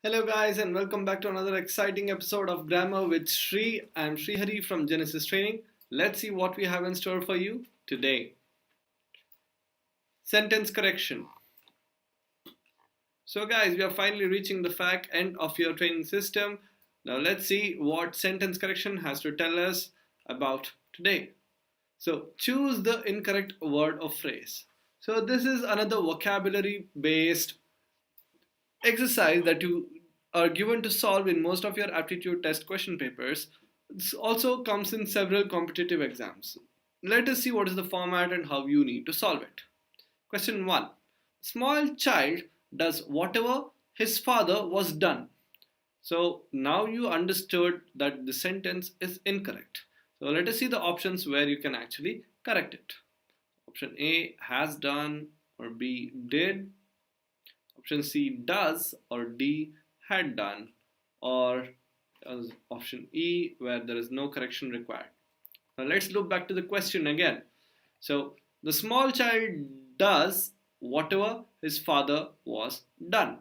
Hello guys and welcome back to another exciting episode of Grammar with Sri. I'm Sri Hari from Genesis Training. Let's see what we have in store for you today. Sentence correction. So guys, we are finally reaching the fact end of your training system. Now let's see what sentence correction has to tell us about today. So choose the incorrect word or phrase. So this is another vocabulary based exercise that you are given to solve in most of your aptitude test question papers. This also comes in several competitive exams. Let us see what is the format and how you need to solve it. Question 1. Small child does whatever his father was done. So now you understood that the sentence is incorrect. So let us see the options where you can actually correct it. Option A, has done, or B, did. Option C, does, or D, had done, or option E, where there is no correction required. Now let's look back to the question again. So the small child does whatever his father was done.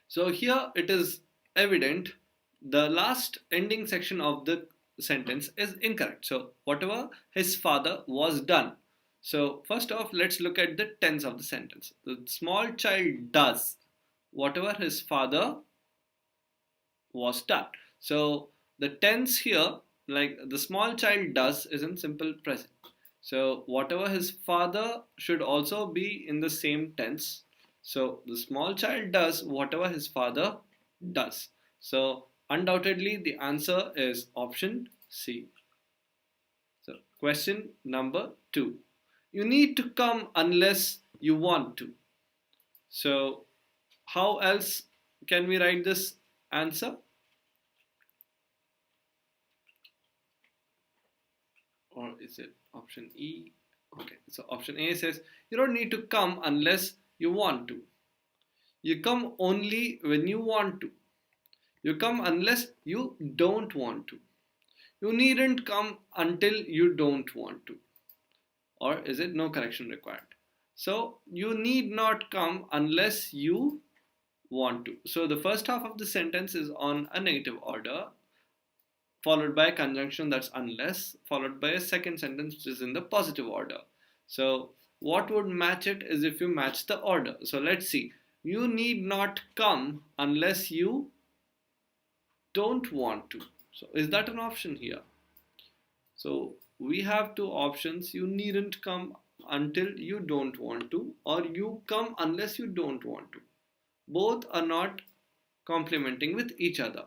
So here it is evident the last ending section of the sentence is incorrect. So whatever his father was done. So first off, let's look at the tense of the sentence. The small child does whatever his father was done. So the tense here, like the small child does, is in simple present. So whatever his father should also be in the same tense. So the small child does whatever his father does. So undoubtedly the answer is option C. So question number 2. You need to come unless you want to. So how else can we write this answer? Or is it option E? Okay, so option A says you don't need to come unless you want to. You come only when you want to. You come unless you don't want to. You needn't come until you don't want to. Or is it no correction required? So you need not come unless you want to. So the first half of the sentence is on a negative order, followed by a conjunction that's unless, followed by a second sentence which is in the positive order. So what would match it is if you match the order. So let's see. You need not come unless you don't want to. So is that an option here? So we have two options. You needn't come until you don't want to, or you come unless you don't want to. Both are not complementing with each other.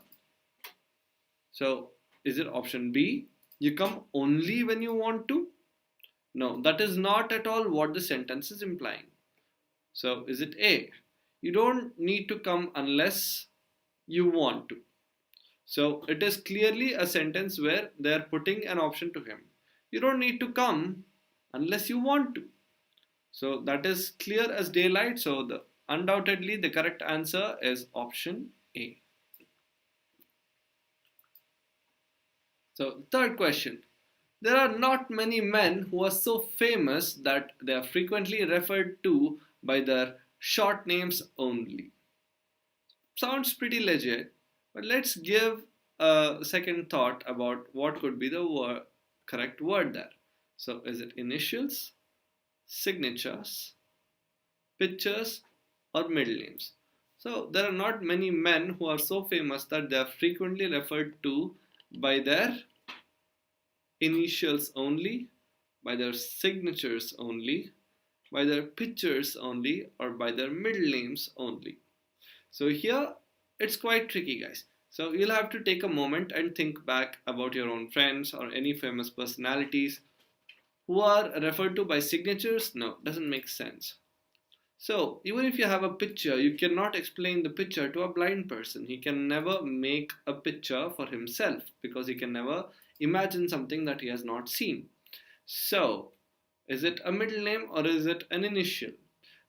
So is it option B? You come only when you want to? No, that is not at all what the sentence is implying. So is it A? You don't need to come unless you want to. So it is clearly a sentence where they are putting an option to him. You don't need to come unless you want to. So that is clear as daylight. So undoubtedly the correct answer is option A. So third question. There are not many men who are so famous that they are frequently referred to by their short names only. Sounds pretty legit, but let's give a second thought about what could be the correct word there. So is it initials, signatures, pictures, or middle names? So there are not many men who are so famous that they are frequently referred to by their initials only, by their signatures only, by their pictures only, or by their middle names only. So here it's quite tricky, guys. So you'll have to take a moment and think back about your own friends or any famous personalities who are referred to by signatures. No, doesn't make sense. So even if you have a picture, you cannot explain the picture to a blind person. He can never make a picture for himself because he can never imagine something that he has not seen. So is it a middle name or is it an initial?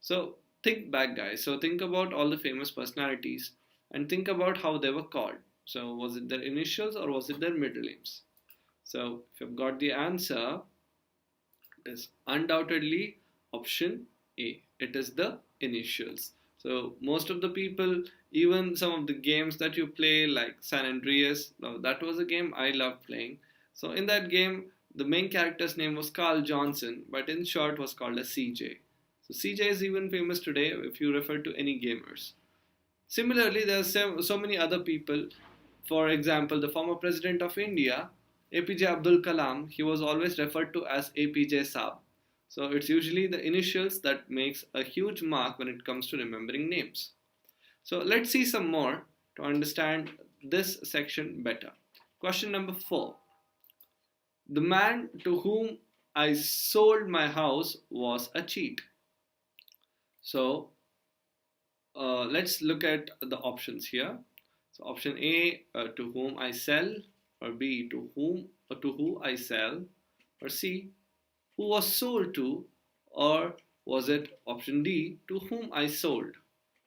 So think back, guys. So think about all the famous personalities and think about how they were called. So was it their initials or was it their middle names? So if you've got the answer, it is undoubtedly option A. It is the initials. So most of the people, even some of the games that you play like San Andreas, now that was a game I loved playing. So in that game, the main character's name was Carl Johnson, but in short was called as CJ. So CJ is even famous today if you refer to any gamers. Similarly, there are so many other people. For example, the former president of India, APJ Abdul Kalam, he was always referred to as APJ Saab. So it's usually the initials that makes a huge mark when it comes to remembering names. So let's see some more to understand this section better. Question number 4. The man to whom I sold my house was a cheat. So let's look at the options here. So option A, to whom I sell, or B, to whom or to who I sell, or C, who was sold to, or was it option D, to whom I sold,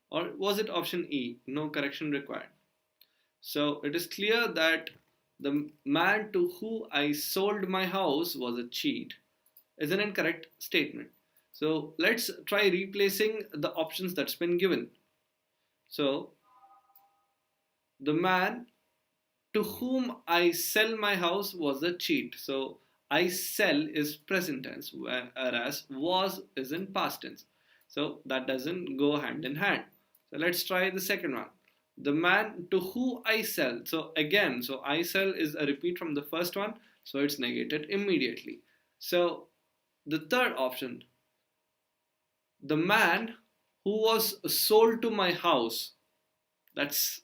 or was it option E, no correction required. So it is clear that the man to who I sold my house was a cheat is an incorrect statement. So let's try replacing the options that's been given. So the man to whom I sell my house was a cheat. So I sell is present tense, whereas was is in past tense. So that doesn't go hand in hand. So let's try the second one. The man to who I sell. So again, so I sell is a repeat from the first one, so it's negated immediately. So the third option, the man who was sold to my house, that's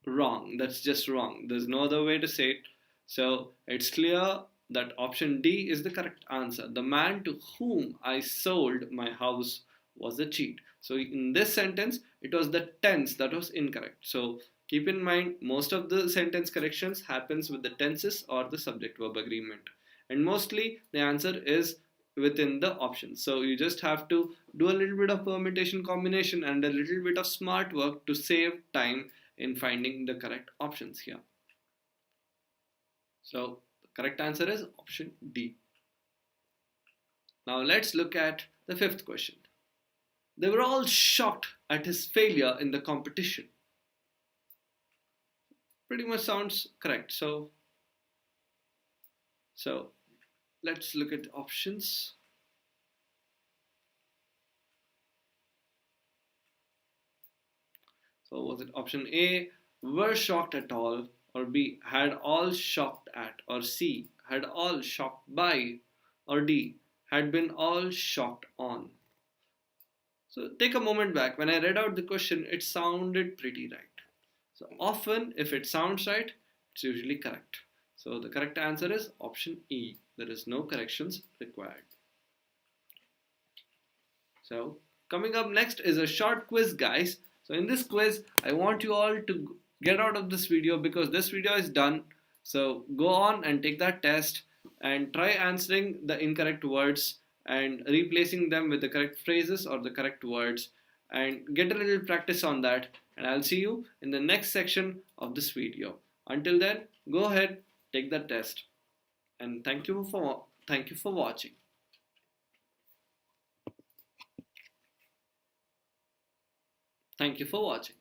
wrong. That's just wrong. There's no other way to say it. So it's clear that option D is the correct answer. The man to whom I sold my house was a cheat. So in this sentence, it was the tense that was incorrect. So keep in mind, most of the sentence corrections happens with the tenses or the subject verb agreement. And mostly the answer is within the options. So you just have to do a little bit of permutation combination and a little bit of smart work to save time in finding the correct options here. So the correct answer is option D. Now let's look at the fifth question. They were all shocked at his failure in the competition. Pretty much sounds correct. So let's look at options. So was it option A, were shocked at all, or B, had all shocked at, or C, had all shocked by, or D, had been all shocked on? So take a moment back. When I read out the question, it sounded pretty right. So often, if it sounds right, it's usually correct. So the correct answer is option E. There is no corrections required. So coming up next is a short quiz, guys. So in this quiz, I want you all to get out of this video because this video is done. So go on and take that test and try answering the incorrect words and replacing them with the correct phrases or the correct words and get a little practice on that. And I'll see you in the next section of this video. Until then, go ahead, take that test. And thank you for watching. Thank you for watching.